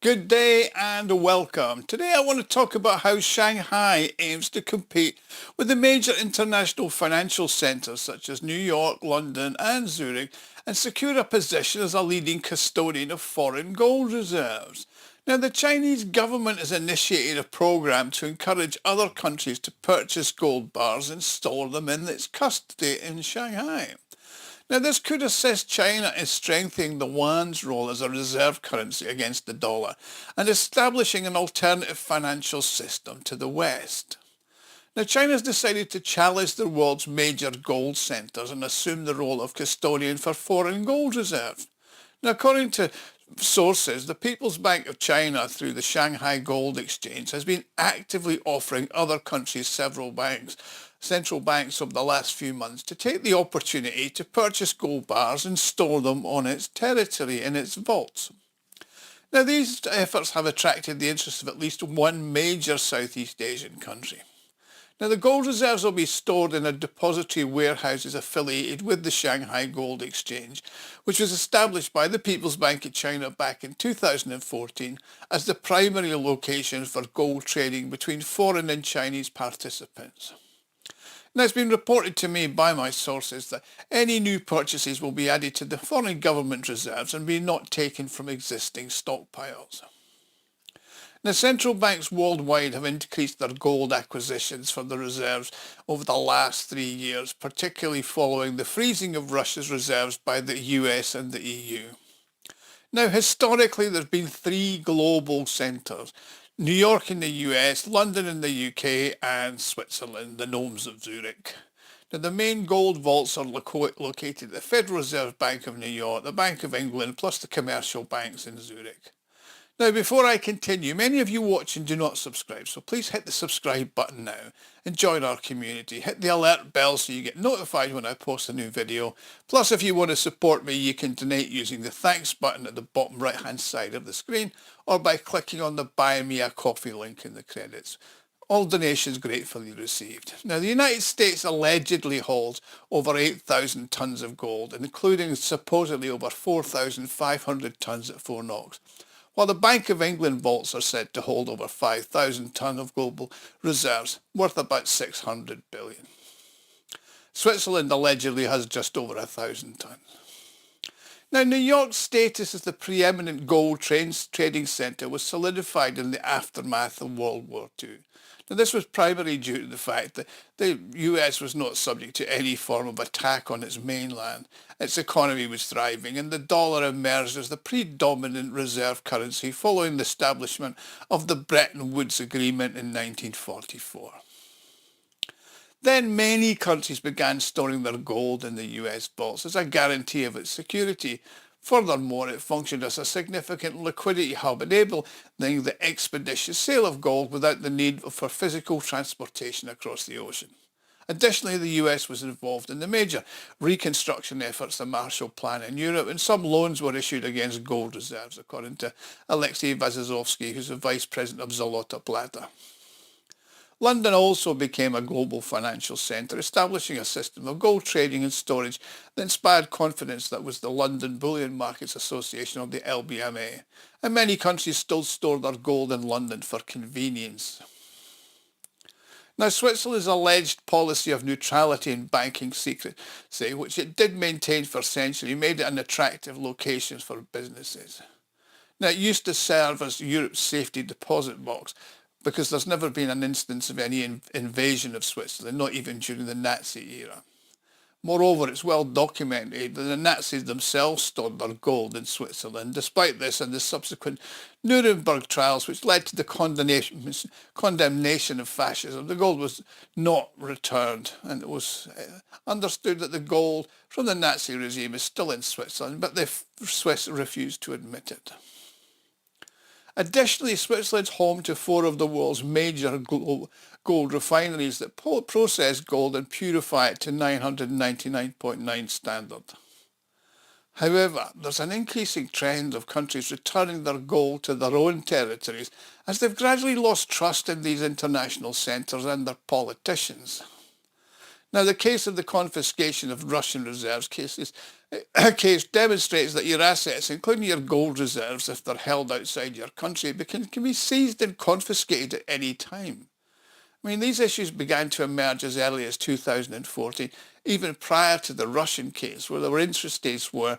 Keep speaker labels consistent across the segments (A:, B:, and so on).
A: Good day and welcome. Today I want to talk about how Shanghai aims to compete with the major international financial centres such as New York, London and Zurich and secure a position as a leading custodian of foreign gold reserves. Now, the Chinese government has initiated a program to encourage other countries to purchase gold bars and store them in its custody in Shanghai. Now, this could assist China in strengthening the yuan's role as a reserve currency against the dollar and establishing an alternative financial system to the West. Now, China has decided to challenge the world's major gold centres and assume the role of custodian for foreign gold reserves. Now, according to sources, the People's Bank of China, through the Shanghai Gold Exchange, has been actively offering other countries central banks over the last few months to take the opportunity to purchase gold bars and store them on its territory in its vaults. Now, these efforts have attracted the interest of at least one major Southeast Asian country. Now, the gold reserves will be stored in a depository warehouses affiliated with the Shanghai Gold Exchange, which was established by the People's Bank of China back in 2014 as the primary location for gold trading between foreign and Chinese participants. Now, it's been reported to me by my sources that any new purchases will be added to the foreign government reserves and be not taken from existing stockpiles. Now, central banks worldwide have increased their gold acquisitions for the reserves over the last 3 years, particularly following the freezing of Russia's reserves by the US and the EU. Now, historically, there's been 3 global centres: New York in the US, London in the UK and Switzerland, the gnomes of Zurich. Now, the main gold vaults are located at the Federal Reserve Bank of New York, the Bank of England, plus the commercial banks in Zurich. Now, before I continue, many of you watching do not subscribe, so please hit the subscribe button now and join our community. Hit the alert bell so you get notified when I post a new video. Plus, if you want to support me, you can donate using the thanks button at the bottom right hand side of the screen or by clicking on the Buy Me a Coffee link in the credits. All donations gratefully received. Now, the United States allegedly holds over 8,000 tonnes of gold, including supposedly over 4,500 tonnes at Fort Knox, while the Bank of England vaults are said to hold over 5,000 tonnes of global reserves, worth about 600 billion. Switzerland allegedly has just over 1,000 tonnes. Now, New York's status as the preeminent gold trading centre was solidified in the aftermath of World War II. Now, this was primarily due to the fact that the US was not subject to any form of attack on its mainland. Its economy was thriving and the dollar emerged as the predominant reserve currency following the establishment of the Bretton Woods Agreement in 1944. Then many countries began storing their gold in the US vaults as a guarantee of its security. Furthermore, it functioned as a significant liquidity hub, enabling the expeditious sale of gold without the need for physical transportation across the ocean. Additionally, the US was involved in the major reconstruction efforts, the Marshall Plan in Europe, and some loans were issued against gold reserves, according to Alexei Vazovsky, who's the vice president of Zolota Plata. London also became a global financial centre, establishing a system of gold trading and storage that inspired confidence that was the London Bullion Markets Association, or the LBMA. And many countries still store their gold in London for convenience. Now, Switzerland's alleged policy of neutrality in banking secrecy, which it did maintain for centuries, made it an attractive location for businesses. Now, it used to serve as Europe's safety deposit box, because there's never been an instance of any invasion of Switzerland, not even during the Nazi era. Moreover, it's well documented that the Nazis themselves stored their gold in Switzerland. Despite this and the subsequent Nuremberg trials, which led to the condemnation of fascism, the gold was not returned, and it was understood that the gold from the Nazi regime is still in Switzerland, but the Swiss refused to admit it. Additionally, Switzerland's home to 4 of the world's major gold refineries that process gold and purify it to 999.9 standard. However, there's an increasing trend of countries returning their gold to their own territories as they've gradually lost trust in these international centres and their politicians. Now, the case of the confiscation of Russian reserves cases A case demonstrates that your assets, including your gold reserves, if they're held outside your country, can be seized and confiscated at any time. I mean, these issues began to emerge as early as 2014, even prior to the Russian case, where there were instances where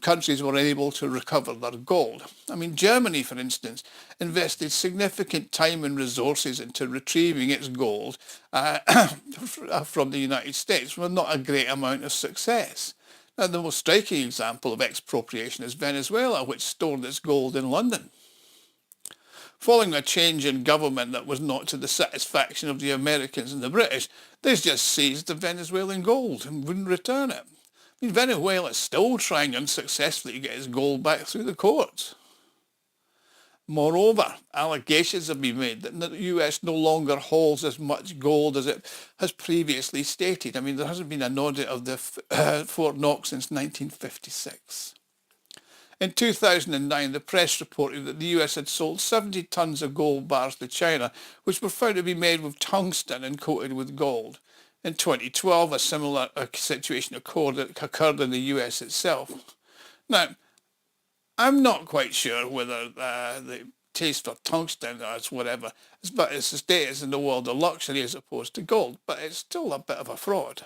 A: countries were unable to recover their gold. I mean, Germany, for instance, invested significant time and resources into retrieving its gold from the United States, with not a great amount of success. Now, the most striking example of expropriation is Venezuela, which stored its gold in London. Following a change in government that was not to the satisfaction of the Americans and the British, they just seized the Venezuelan gold and wouldn't return it. I mean, Venezuela is still trying unsuccessfully to get its gold back through the courts. Moreover, allegations have been made that the US no longer holds as much gold as it has previously stated. I mean, there hasn't been an audit of the Fort Knox since 1956. In 2009, the press reported that the US had sold 70 tons of gold bars to China, which were found to be made with tungsten and coated with gold. In 2012, a similar situation occurred in the US itself. Now, I'm not quite sure whether the taste for tungsten or whatever is but its status in the world of luxury as opposed to gold, but it's still a bit of a fraud.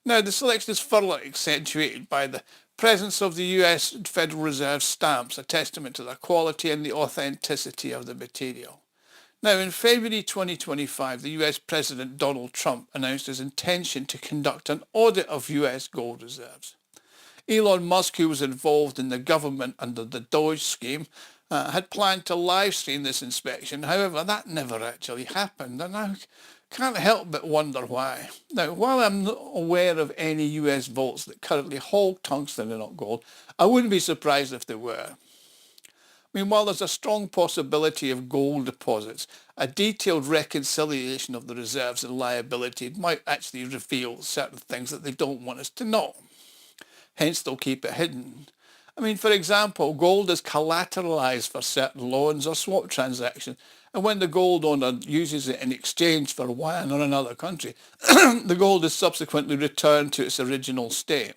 A: Now, the selection is further accentuated by the presence of the US Federal Reserve stamps, a testament to the quality and the authenticity of the material. Now, in February 2025, the US President Donald Trump announced his intention to conduct an audit of US gold reserves. Elon Musk, who was involved in the government under the Doge scheme, had planned to live stream this inspection. However, that never actually happened, and I can't help but wonder why. Now, while I'm not aware of any US vaults that currently hold tungsten and not gold, I wouldn't be surprised if there were. I mean, while there's a strong possibility of gold deposits, a detailed reconciliation of the reserves and liability might actually reveal certain things that they don't want us to know. Hence, they'll keep it hidden. I mean, for example, gold is collateralized for certain loans or swap transactions, and when the gold owner uses it in exchange for yuan or another country, the gold is subsequently returned to its original state.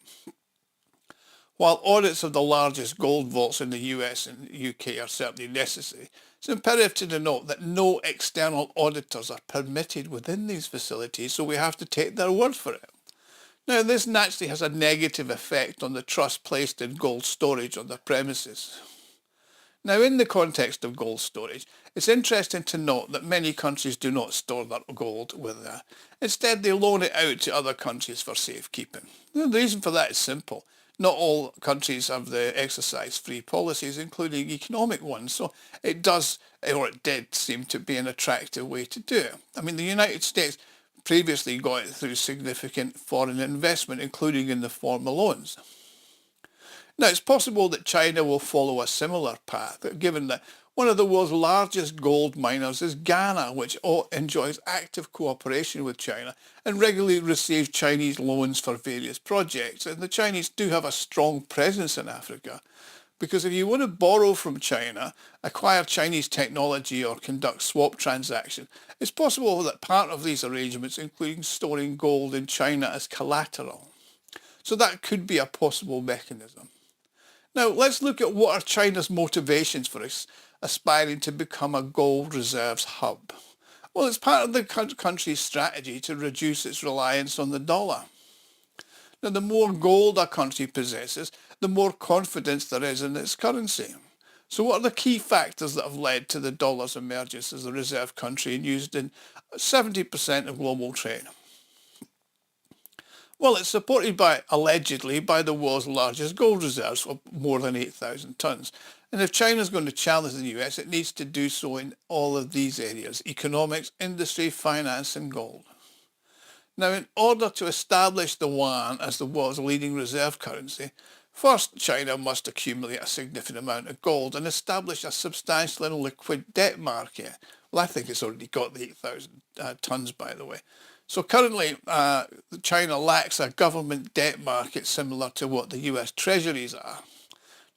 A: While audits of the largest gold vaults in the US and UK are certainly necessary, it's imperative to note that no external auditors are permitted within these facilities, so we have to take their word for it. Now, this naturally has a negative effect on the trust placed in gold storage on their premises. Now, in the context of gold storage, it's interesting to note that many countries do not store their gold with them. Instead, they loan it out to other countries for safekeeping. The reason for that is simple. Not all countries have the exercise-free policies, including economic ones, so it does, or it did, seem to be an attractive way to do it. I mean, the United States previously got it through significant foreign investment, including in the form of loans. Now, it's possible that China will follow a similar path, given that one of the world's largest gold miners is Ghana, which enjoys active cooperation with China and regularly receives Chinese loans for various projects. And the Chinese do have a strong presence in Africa, because if you want to borrow from China, acquire Chinese technology or conduct swap transactions, it's possible that part of these arrangements include storing gold in China as collateral. So that could be a possible mechanism. Now, let's look at what are China's motivations for aspiring to become a gold reserves hub. Well, it's part of the country's strategy to reduce its reliance on the dollar. Now, the more gold a country possesses, the more confidence there is in its currency. So what are the key factors that have led to the dollar's emergence as a reserve country and used in 70% of global trade? Well, it's supported allegedly by the world's largest gold reserves of more than 8,000 tons. And if China's going to challenge the US, it needs to do so in all of these areas: economics, industry, finance, and gold. Now, in order to establish the yuan as the world's leading reserve currency, first China must accumulate a significant amount of gold and establish a substantial and liquid debt market. Well, I think it's already got the 8,000 tons, by the way. So currently, China lacks a government debt market similar to what the US treasuries are.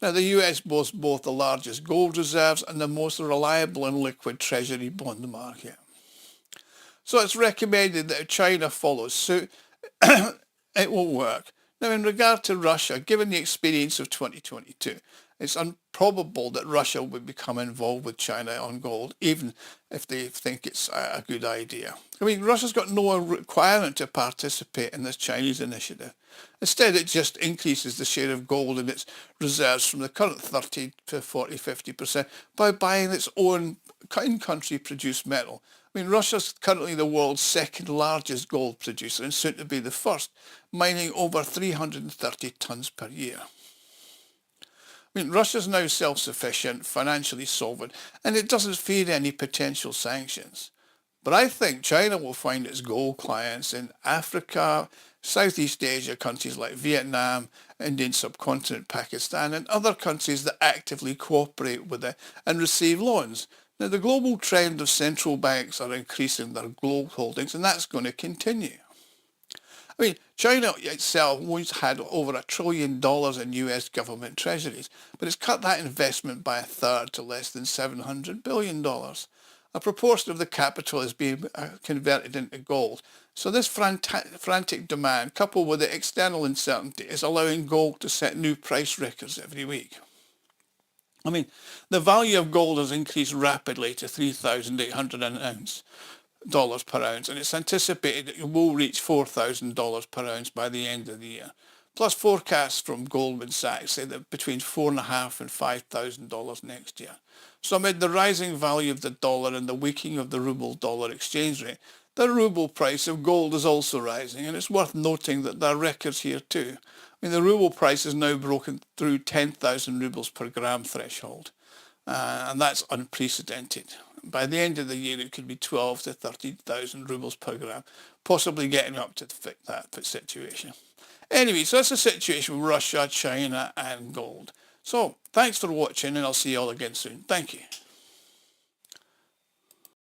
A: Now, the US boasts both the largest gold reserves and the most reliable and liquid treasury bond market. So it's recommended that if China follows suit, it will work. Now, in regard to Russia, given the experience of 2022, it's improbable that Russia would become involved with China on gold, even if they think it's a good idea. I mean, Russia's got no requirement to participate in this Chinese initiative. Instead, it just increases the share of gold in its reserves from the current 30 to 40, 50% by buying its own in-country produced metal. I mean, Russia's currently the world's second largest gold producer and soon to be the first, mining over 330 tons per year. I mean, Russia's now self-sufficient, financially solvent, and it doesn't fear any potential sanctions. But I think China will find its gold clients in Africa, Southeast Asia, countries like Vietnam, Indian subcontinent, Pakistan, and other countries that actively cooperate with it and receive loans. Now, the global trend of central banks are increasing their gold holdings, and that's going to continue. I mean, China itself once had over $1 trillion in US government treasuries, but it's cut that investment by a third to less than $700 billion. A proportion of the capital is being converted into gold. So this frantic demand, coupled with the external uncertainty, is allowing gold to set new price records every week. I mean, the value of gold has increased rapidly to $3,800 an ounce. Dollars per ounce, and it's anticipated that it will reach $4,000 per ounce by the end of the year. Plus, forecasts from Goldman Sachs say that between $4,500 and $5,000 next year. So amid the rising value of the dollar and the weakening of the ruble-dollar exchange rate, the ruble price of gold is also rising, and it's worth noting that there are records here too. I mean, the ruble price has now broken through 10,000 rubles per gram threshold, and that's unprecedented. By the end of the year, it could be 12 to 13,000 rubles per gram, possibly getting up to that situation. Anyway, so that's the situation with Russia, China, and gold. So thanks for watching, and I'll see you all again soon. Thank you.